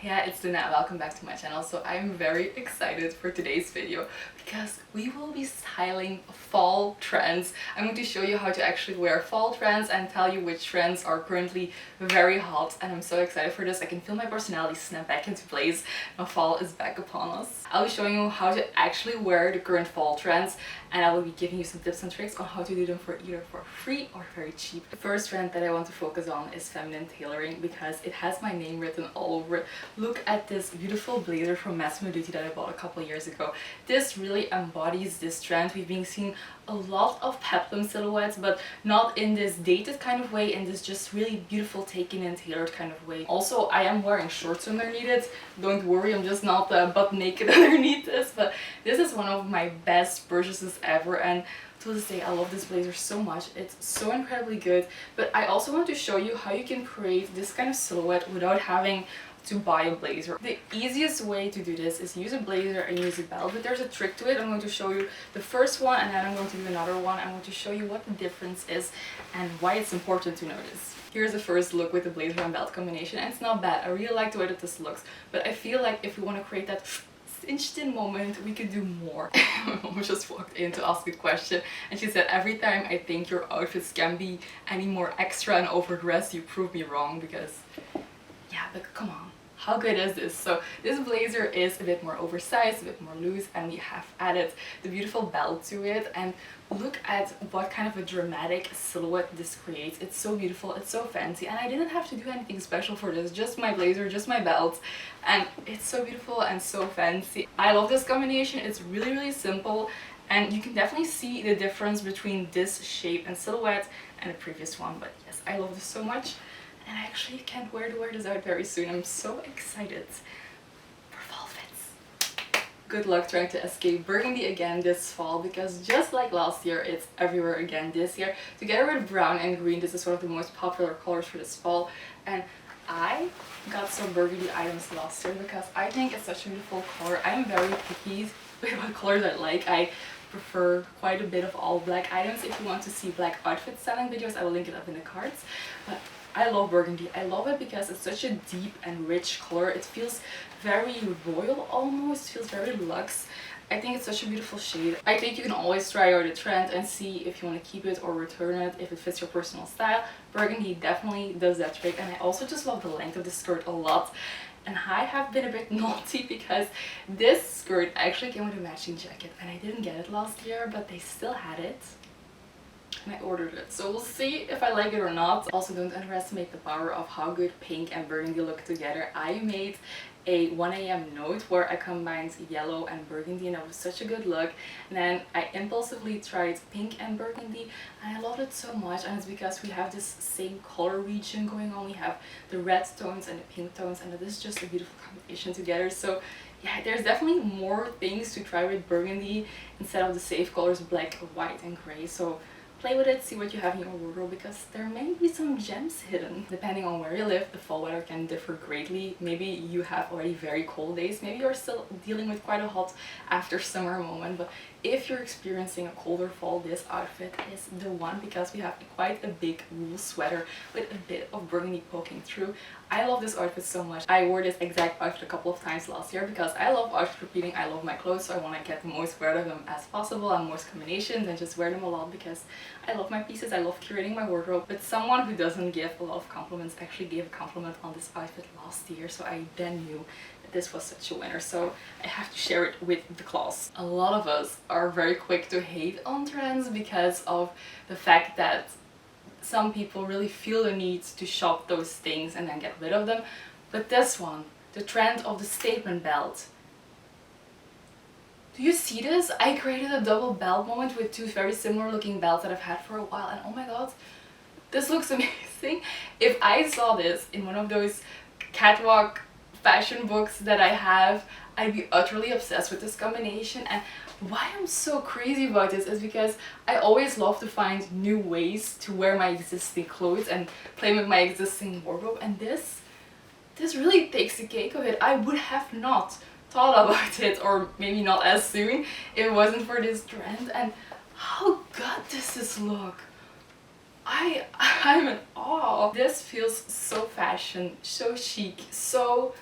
Yeah, it's Luna. Welcome back to my channel. So I'm very excited for today's video because we will be styling fall trends. I'm going to show you how to actually wear fall trends and tell you which trends are currently very hot, and I'm so excited for this. I can feel my personality snap back into place. Now fall is back upon us. I'll be showing you how to actually wear the current fall trends, and I will be giving you some tips and tricks on how to do them for either for free or very cheap. The first trend that I want to focus on is feminine tailoring because it has my name written all over it. Look at this beautiful blazer from Massimo Dutti that I bought a couple years ago. This really embodies this trend. We've been seeing a lot of peplum silhouettes, but not in this dated kind of way, in this just really beautiful taken and tailored kind of way. Also, I am wearing shorts underneath it. Don't worry, I'm just not butt naked underneath this, but this is one of my best purchases ever, and to this day I love this blazer so much. It's so incredibly good. But I also want to show you how you can create this kind of silhouette without having to buy a blazer. The easiest way to do this is use a blazer and use a belt, but there's a trick to it. I'm going to show you the first one and then I'm going to do another one. I'm going to show you what the difference is and why it's important to notice. Here's the first look with the blazer and belt combination, and it's not bad. I really like the way that this looks, but I feel like if we want to create that cinched in moment, we could do more. My mom just walked in to ask a question and she said, every time I think your outfits can be any more extra and overdressed, you prove me wrong, because yeah, but come on. How good is this? So this blazer is a bit more oversized, a bit more loose, and we have added the beautiful belt to it. And look at what kind of a dramatic silhouette this creates. It's so beautiful, it's so fancy, and I didn't have to do anything special for this. Just my blazer, just my belt, and it's so beautiful and so fancy. I love this combination. It's really, really simple, and you can definitely see the difference between this shape and silhouette and the previous one. But yes, I love this so much. And I actually can't wait to wear this out very soon. I'm so excited for fall fits. Good luck trying to escape burgundy again this fall, because just like last year, it's everywhere again this year. Together with brown and green, this is one of the most popular colors for this fall. And I got some burgundy items last year because I think it's such a beautiful color. I'm very picky with what colors I like. I prefer quite a bit of all black items. If you want to see black outfit styling videos, I will link it up in the cards. But I love burgundy. I love it because it's such a deep and rich color. It feels very royal almost, it feels very luxe. I think it's such a beautiful shade. I think you can always try out a trend and see if you want to keep it or return it, if it fits your personal style. Burgundy definitely does that trick, and I also just love the length of the skirt a lot. And I have been a bit naughty because this skirt actually came with a matching jacket, and I didn't get it last year, but they still had it. And I ordered it, so we'll see if I like it or not. Also, don't underestimate the power of how good pink and burgundy look together. I made a 1 AM note where I combined yellow and burgundy, and that was such a good look. And then I impulsively tried pink and burgundy, and I loved it so much. And it's because we have this same color region going on. We have the red tones and the pink tones, and it is just a beautiful combination together. So yeah, there's definitely more things to try with burgundy instead of the safe colors black, white and gray. So play with it, see what you have in your wardrobe, because there may be some gems hidden. Depending on where you live, the fall weather can differ greatly. Maybe you have already very cold days, maybe you're still dealing with quite a hot after summer moment, but if you're experiencing a colder fall, this outfit is the one, because we have quite a big wool sweater with a bit of burgundy poking through. I love this outfit so much. I wore this exact outfit a couple of times last year because I love outfit repeating. I love my clothes, so I want to get the most wear of them as possible and most combinations and just wear them a lot because I love my pieces. I love curating my wardrobe. But someone who doesn't give a lot of compliments actually gave a compliment on this outfit last year, so I then knew that this was such a winner, so I have to share it with the class. A lot of us are very quick to hate on trends because of the fact that some people really feel the need to shop those things and then get rid of them. But this one, the trend of the statement belt. Do you see this? I created a double belt moment with two very similar looking belts that I've had for a while, and oh my god, this looks amazing. If I saw this in one of those catwalk fashion books that I have, I'd be utterly obsessed with this combination. And why I'm so crazy about this is because I always love to find new ways to wear my existing clothes and play with my existing wardrobe, and this really takes the cake of it. I would have not thought about it, or maybe not as soon, if it wasn't for this trend. And how good does this look? I'm in awe. This feels so fashion, so chic, so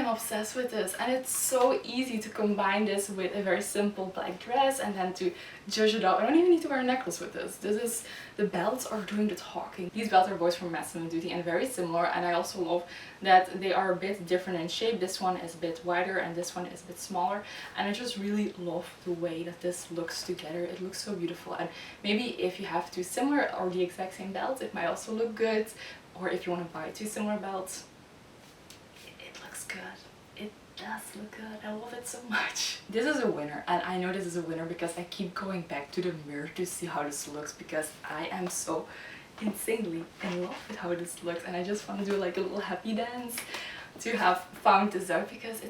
am obsessed with this, and it's so easy to combine this with a very simple black dress and then to zhuzh it up. I don't even need to wear a necklace with this. The belts are doing the talking. These belts are both from Massimo Dutti and very similar, and I also love that they are a bit different in shape. This one is a bit wider and this one is a bit smaller, and I just really love the way that this looks together. It looks so beautiful, and maybe if you have two similar or the exact same belts, it might also look good, or if you want to buy two similar belts, it looks good. It does look good. I love it so much. This is a winner, and I know this is a winner because I keep going back to the mirror to see how this looks, because I am so insanely in love with how this looks, and I just want to do like a little happy dance to have found this out, because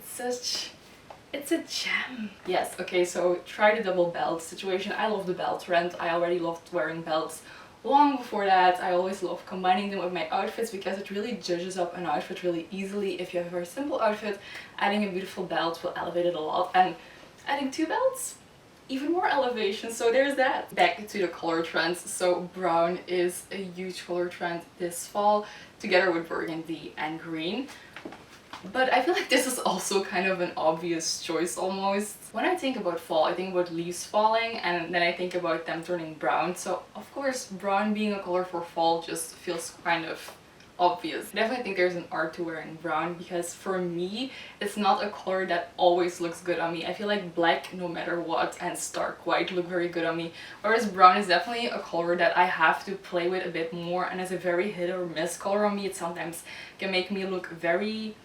it's a gem. Yes, okay, so try the double belt situation. I love the belt trend. I already loved wearing belts long before that. I always love combining them with my outfits because it really zhuzhes up an outfit really easily. If you have a very simple outfit, adding a beautiful belt will elevate it a lot, and adding two belts, even more elevation. So there's that. Back to the color trends. So brown is a huge color trend this fall, together with burgundy and green. But I feel like this is also kind of an obvious choice almost. When I think about fall, I think about leaves falling, and then I think about them turning brown. So of course brown being a color for fall just feels kind of obvious. I definitely think there's an art to wearing brown, because for me it's not a color that always looks good on me. I feel like black no matter what and stark white look very good on me, whereas brown is definitely a color that I have to play with a bit more, and as a very hit or miss color on me, it sometimes can make me look very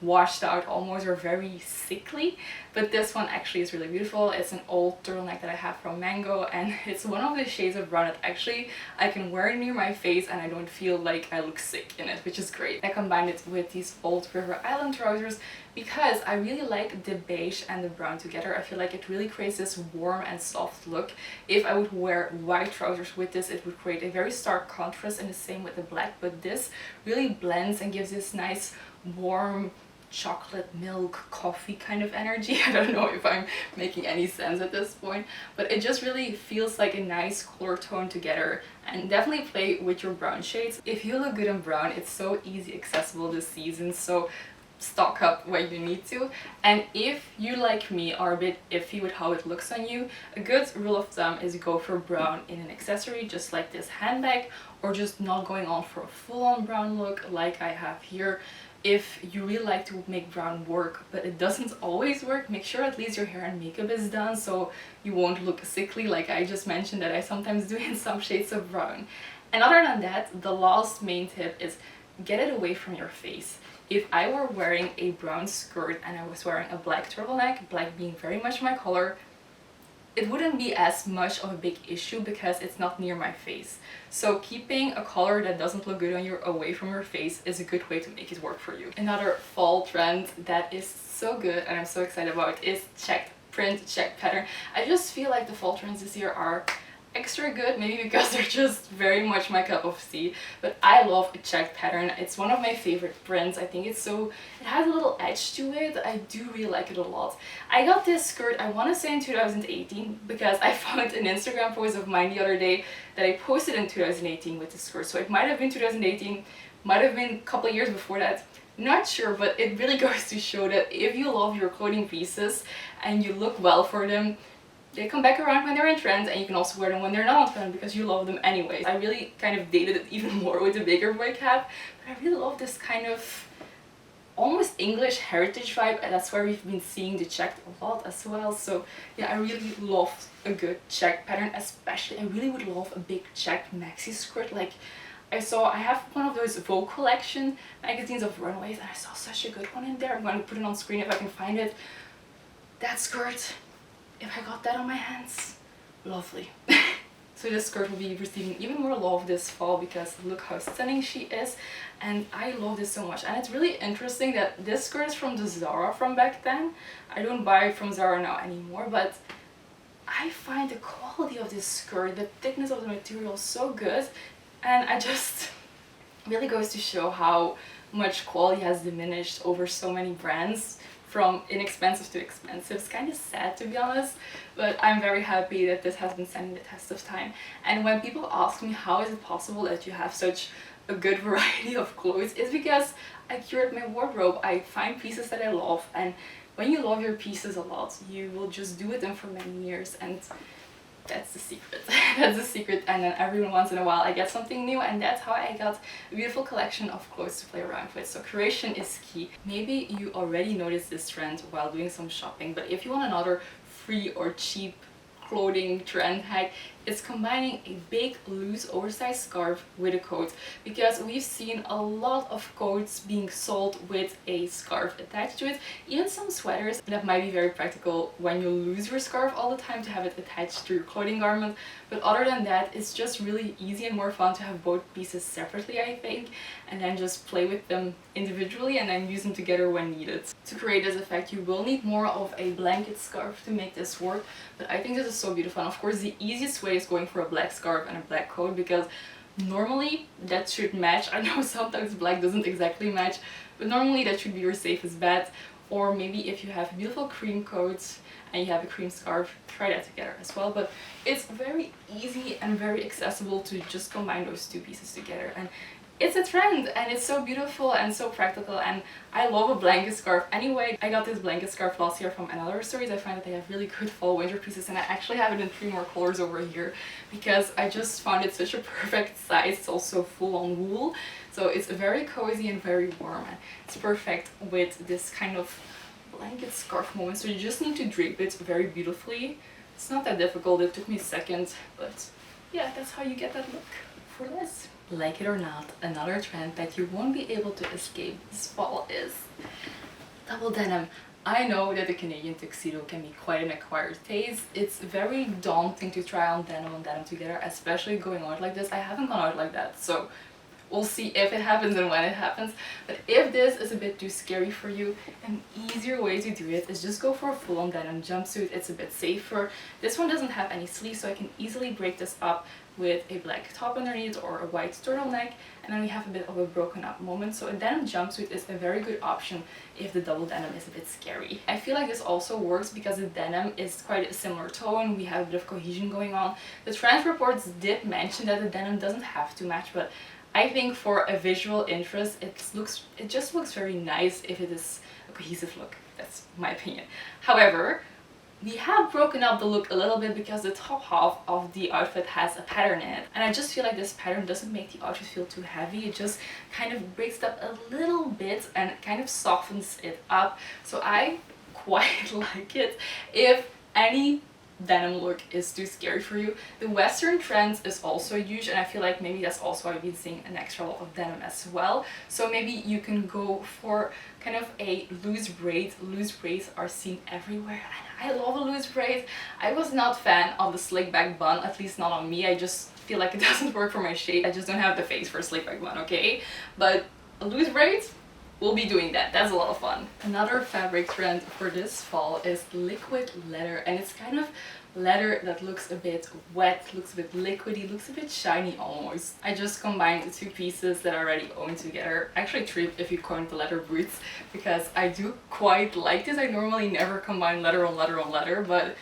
washed out almost, or very sickly. But this one actually is really beautiful. It's an old turtleneck that I have from Mango, and it's one of the shades of brown that actually I can wear near my face and I don't feel like I look sick in it, which is great. I combined it with these old River Island trousers because I really like the beige and the brown together. I feel like it really creates this warm and soft look. If I would wear white trousers with this, it would create a very stark contrast, and the same with the black, but this really blends and gives this nice warm chocolate milk coffee kind of energy. I don't know if I'm making any sense at this point, but it just really feels like a nice color tone together. And definitely play with your brown shades. If you look good in brown, it's so easy accessible this season, so stock up when you need to. And if you, like me, are a bit iffy with how it looks on you, a good rule of thumb is go for brown in an accessory, just like this handbag, or just not going on for a full-on brown look like I have here. If you really like to make brown work, but it doesn't always work, make sure at least your hair and makeup is done so you won't look sickly, like I just mentioned that I sometimes do in some shades of brown. And other than that, the last main tip is get it away from your face. If I were wearing a brown skirt and I was wearing a black turtleneck, black being very much my color, it wouldn't be as much of a big issue because it's not near my face. So keeping a color that doesn't look good on you away from your face is a good way to make it work for you. Another fall trend that is so good and I'm so excited about is checked print, checked pattern. I just feel like the fall trends this year are extra good, maybe because they're just very much my cup of tea, but I love a checked pattern. It's one of my favorite prints. I think it's so, it has a little edge to it. I do really like it a lot. I got this skirt, I want to say in 2018, because I found an Instagram post of mine the other day that I posted in 2018 with this skirt, so it might have been 2018, might have been a couple of years before that, not sure, but it really goes to show that if you love your clothing pieces and you look well for them, they come back around when they're in trend, and you can also wear them when they're not on trend because you love them anyways. I really kind of dated it even more with the bigger boy cap, but I really love this kind of almost English heritage vibe, and that's where we've been seeing the checked a lot as well. So yeah, I really love a good check pattern, especially I really would love a big checked maxi skirt. Like I have one of those Vogue collection magazines of runways, and I saw such a good one in there. I'm going to put it on screen if I can find it. That skirt, if I got that on my hands, lovely. So this skirt will be receiving even more love this fall because look how stunning she is, and I love this so much. And it's really interesting that this skirt is from the Zara from back then. I don't buy from Zara now anymore, but I find the quality of this skirt, the thickness of the material so good, and I just really goes to show how much quality has diminished over so many brands, from inexpensive to expensive. It's kind of sad, to be honest, but I'm very happy that this has been standing the test of time. And when people ask me how is it possible that you have such a good variety of clothes is because I curate my wardrobe. I find pieces that I love, and when you love your pieces a lot, you will just do with them for many years, and that's the secret. That's the secret. And then every once in a while I get something new, and that's how I got a beautiful collection of clothes to play around with. So curation is key. Maybe you already noticed this trend while doing some shopping, but if you want another free or cheap clothing trend hack, it's combining a big loose oversized scarf with a coat, because we've seen a lot of coats being sold with a scarf attached to it, even some sweaters. That might be very practical when you lose your scarf all the time to have it attached to your clothing garment, but other than that, it's just really easy and more fun to have both pieces separately, I think, and then just play with them individually and then use them together when needed. To create this effect, you will need more of a blanket scarf to make this work, but I think this is so beautiful. And of course, the easiest way is going for a black scarf and a black coat, because normally that should match. I know sometimes black doesn't exactly match, but normally that should be your safest bet. Or maybe if you have beautiful cream coats and you have a cream scarf, try that together as well. But it's very easy and very accessible to just combine those two pieces together, and it's a trend, and it's so beautiful and so practical, and I love a blanket scarf. Anyway, I got this blanket scarf last year from another stories. I find that they have really good fall winter pieces, and I actually have it in 3 more colors over here because I just found it such a perfect size. It's also full on wool, so it's very cozy and very warm, and it's perfect with this kind of blanket scarf moment. So you just need to drape it very beautifully. It's not that difficult, it took me a second, but yeah, that's how you get that look for this. Like it or not, another trend that you won't be able to escape this fall is double denim. I know that the Canadian tuxedo can be quite an acquired taste. It's very daunting to try on denim together, especially going out like this. I haven't gone out like that, so we'll see if it happens and when it happens. But if this is a bit too scary for you, an easier way to do it is just go for a full-on denim jumpsuit. It's a bit safer. This one doesn't have any sleeves, so I can easily break this up with a black top underneath or a white turtleneck, and then we have a bit of a broken up moment. So a denim jumpsuit is a very good option if the double denim is a bit scary. I feel like this also works because the denim is quite a similar tone. We have a bit of cohesion going on. The trend reports did mention that the denim doesn't have to match, but I think for a visual interest, it just looks very nice if it is a cohesive look. That's my opinion. However, we have broken up the look a little bit because the top half of the outfit has a pattern in it, and I just feel like this pattern doesn't make the outfit feel too heavy. It just kind of breaks it up a little bit and kind of softens it up, so I quite like it. If any denim look is too scary for you, the Western trends is also huge, and I feel like maybe that's also why I've been seeing an extra lot of denim as well. So maybe you can go for kind of a loose braid. Loose braids are seen everywhere, and I love a loose braid. I was not a fan of the slick back bun, at least not on me. I just feel like it doesn't work for my shape. I just don't have the face for a slick back bun, okay? But a loose braid, we'll be doing that. That's a lot of fun. Another fabric trend for this fall is liquid leather, and it's kind of leather that looks a bit wet, looks a bit liquidy, looks a bit shiny almost. I just combined the 2 pieces that I already own together. Actually 3 if you count the leather boots, because I do quite like this. I normally never combine leather on leather on leather, but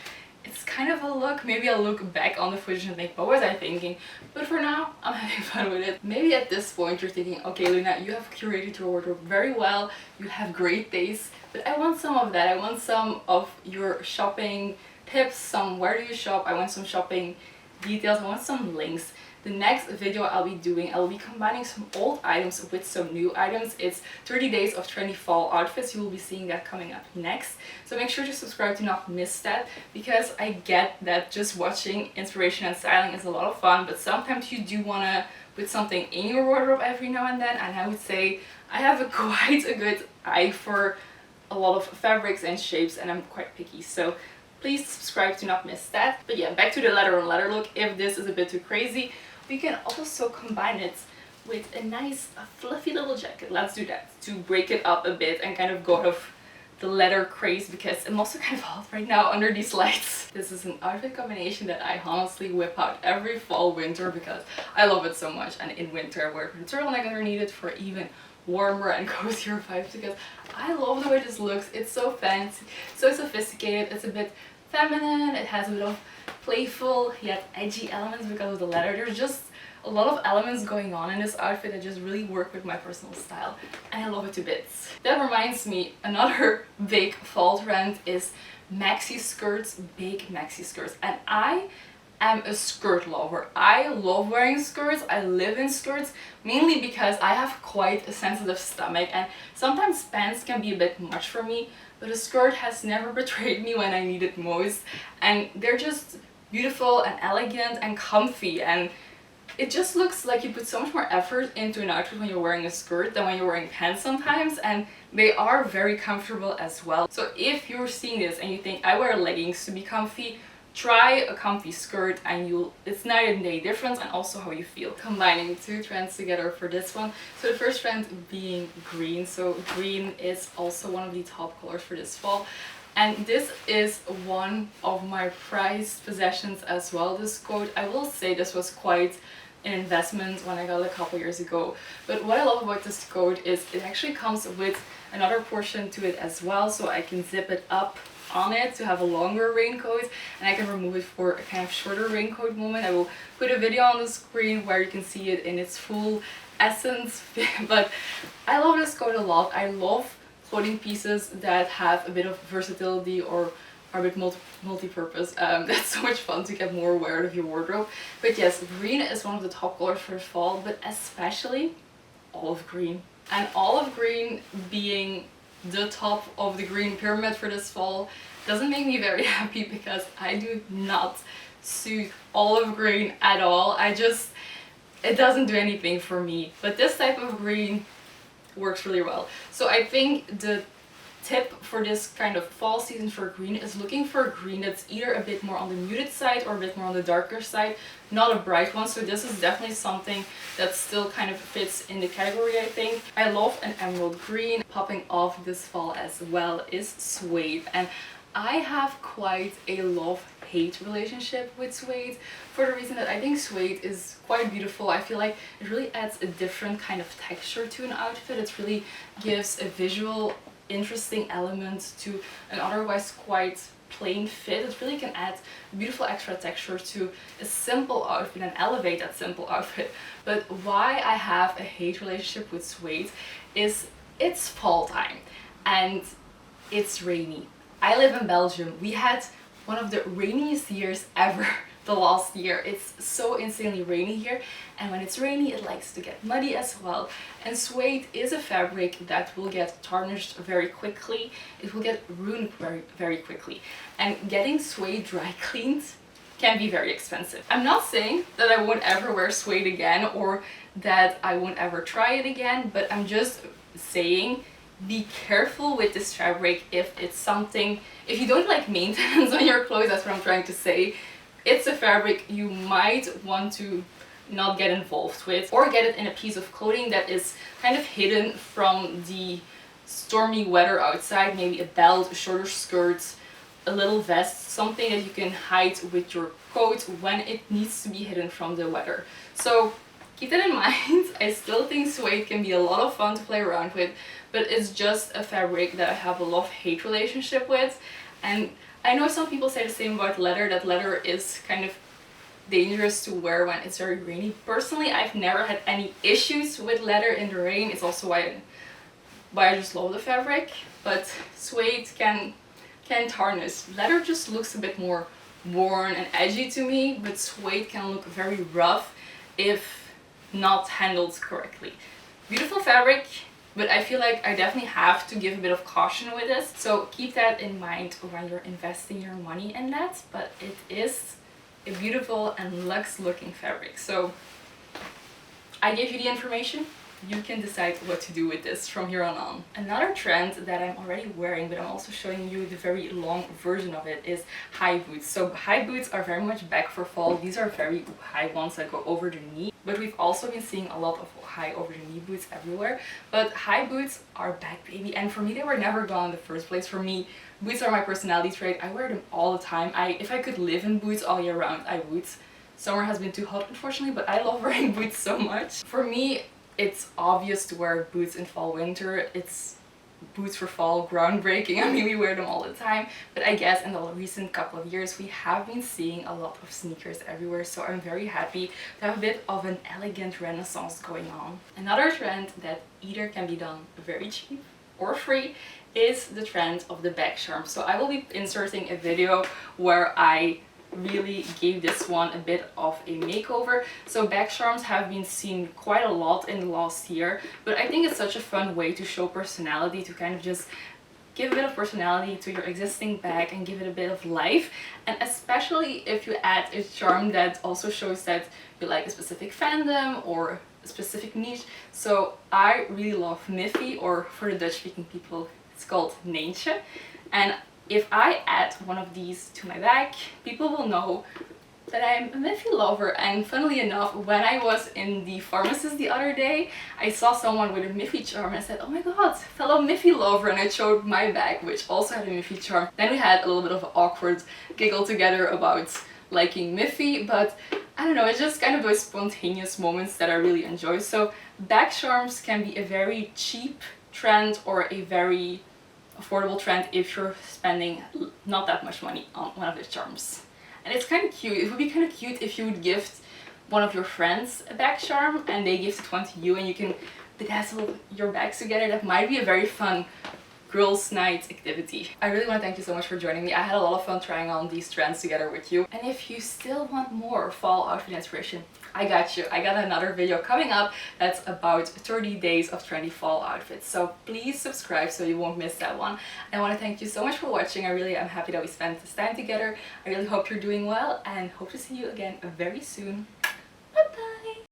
it's kind of a look. Maybe I'll look back on the footage and think, what was I thinking? But for now, I'm having fun with it. Maybe at this point you're thinking, okay Luna, you have curated your wardrobe very well, you have great taste, but I want some of that. I want some of your shopping tips, some where do you shop, I want some shopping details, I want some links. The next video I'll be combining some old items with some new items. It's 30 days of trendy fall outfits. You will be seeing that coming up next. So make sure to subscribe to not miss that, because I get that just watching inspiration and styling is a lot of fun, but sometimes you do want to put something in your wardrobe every now and then, and I would say I have quite a good eye for a lot of fabrics and shapes, and I'm quite picky. So please subscribe to not miss that. But yeah, back to the leather on leather look. If this is a bit too crazy, we can also combine it with a nice fluffy little jacket. Let's do that to break it up a bit and kind of go out of the leather craze, because I'm also kind of hot right now under these lights. This is an outfit combination that I honestly whip out every fall winter because I love it so much, and in winter I wear the turtleneck underneath it for even warmer and cozier vibes, because I love the way this looks. It's so fancy, so sophisticated, it's a bit feminine, it has a bit of playful yet edgy elements because of the leather. There's just a lot of elements going on in this outfit that just really work with my personal style, and I love it to bits. That reminds me, another big fall trend is maxi skirts, big maxi skirts, and I am a skirt lover. I love wearing skirts, I live in skirts, mainly because I have quite a sensitive stomach and sometimes pants can be a bit much for me, but a skirt has never betrayed me when I need it most, and they're just beautiful and elegant and comfy, and it just looks like you put so much more effort into an outfit when you're wearing a skirt than when you're wearing pants sometimes, and they are very comfortable as well. So if you're seeing this and you think I wear leggings to be comfy, try a comfy skirt and it's night and day difference, and also how you feel. Combining two trends together for this one. So the first trend being green. So green is also one of the top colors for this fall. And this is one of my prized possessions as well, this coat. I will say this was quite an investment when I got it a couple years ago. But what I love about this coat is it actually comes with another portion to it as well, so I can zip it up on it to have a longer raincoat, and I can remove it for a kind of shorter raincoat moment. I will put a video on the screen where you can see it in its full essence. But I love this coat a lot. I love clothing pieces that have a bit of versatility or are a bit multi-purpose. That's so much fun to get more wear out of your wardrobe. But yes, green is one of the top colors for the fall, but especially olive green. And olive green being the top of the green pyramid for this fall doesn't make me very happy, because I do not suit olive green at all. It doesn't do anything for me, but this type of green works really well. So I think the tip for this kind of fall season for green is looking for a green that's either a bit more on the muted side or a bit more on the darker side, not a bright one. So this is definitely something that still kind of fits in the category, I think. I love an emerald green. Popping off this fall as well is suede, and I have quite a love-hate relationship with suede, for the reason that I think suede is quite beautiful. I feel like it really adds a different kind of texture to an outfit. It really gives a visual interesting element to an otherwise quite plain fit. It really can add beautiful extra texture to a simple outfit and elevate that simple outfit. But why I have a hate relationship with suede is it's fall time and it's rainy. I live in Belgium. We had one of the rainiest years ever the last year. It's so insanely rainy here, and when it's rainy it likes to get muddy as well. And suede is a fabric that will get tarnished very quickly. It will get ruined very quickly, and getting suede dry cleaned can be very expensive. I'm not saying that I won't ever wear suede again or that I won't ever try it again, but I'm just saying be careful with this fabric if you don't like maintenance on your clothes. That's what I'm trying to say. It's a fabric you might want to not get involved with, or get it in a piece of clothing that is kind of hidden from the stormy weather outside. Maybe a belt, a shorter skirt, a little vest, something that you can hide with your coat when it needs to be hidden from the weather. So keep that in mind. I still think suede can be a lot of fun to play around with, but it's just a fabric that I have a love-hate relationship with. And I know some people say the same about leather, that leather is kind of dangerous to wear when it's very rainy. Personally, I've never had any issues with leather in the rain. It's also why I just love the fabric. But suede can tarnish. Leather just looks a bit more worn and edgy to me, but suede can look very rough if not handled correctly. Beautiful fabric, but I feel like I definitely have to give a bit of caution with this. So keep that in mind when you're investing your money in that. But it is a beautiful and luxe looking fabric. So I gave you the information. You can decide what to do with this from here on. Another trend that I'm already wearing, but I'm also showing you the very long version of it, is high boots. So high boots are very much back for fall. These are very high ones that go over the knee, but we've also been seeing a lot of high over the knee boots everywhere. But high boots are back, baby, and for me they were never gone in the first place. For me, boots are my personality trait. I wear them all the time. If I could live in boots all year round, I would. Summer has been too hot, unfortunately, but I love wearing boots so much. For me, it's obvious to wear boots in fall winter. It's boots for fall, groundbreaking. I mean, we wear them all the time, but I guess in the recent couple of years we have been seeing a lot of sneakers everywhere, so I'm very happy to have a bit of an elegant renaissance going on. Another trend that either can be done very cheap or free is the trend of the bag charm. So I will be inserting a video where I really gave this one a bit of a makeover. So bag charms have been seen quite a lot in the last year, but I think it's such a fun way to show personality, to kind of just give a bit of personality to your existing bag and give it a bit of life. And especially if you add a charm that also shows that you like a specific fandom or a specific niche. So I really love Miffy, or for the Dutch speaking people it's called Neentje, and if I add one of these to my bag, people will know that I'm a Miffy lover. And funnily enough, when I was in the pharmacist the other day, I saw someone with a Miffy charm and I said, oh my god, fellow Miffy lover, and I showed my bag which also had a Miffy charm. Then we had a little bit of an awkward giggle together about liking Miffy, but I don't know, it's just kind of those spontaneous moments that I really enjoy. So bag charms can be a very cheap trend or a very affordable trend if you're spending not that much money on one of the charms. And it's kind of cute. It would be kind of cute if you would gift one of your friends a bag charm and they gift one to you and you can bedazzle your bags together. That might be a very fun girls' night activity. I really want to thank you so much for joining me. I had a lot of fun trying on these trends together with you. And if you still want more fall outfit inspiration, I got you. I got another video coming up that's about 30 days of trendy fall outfits. So please subscribe so you won't miss that one. I want to thank you so much for watching. I really am happy that we spent this time together. I really hope you're doing well and hope to see you again very soon.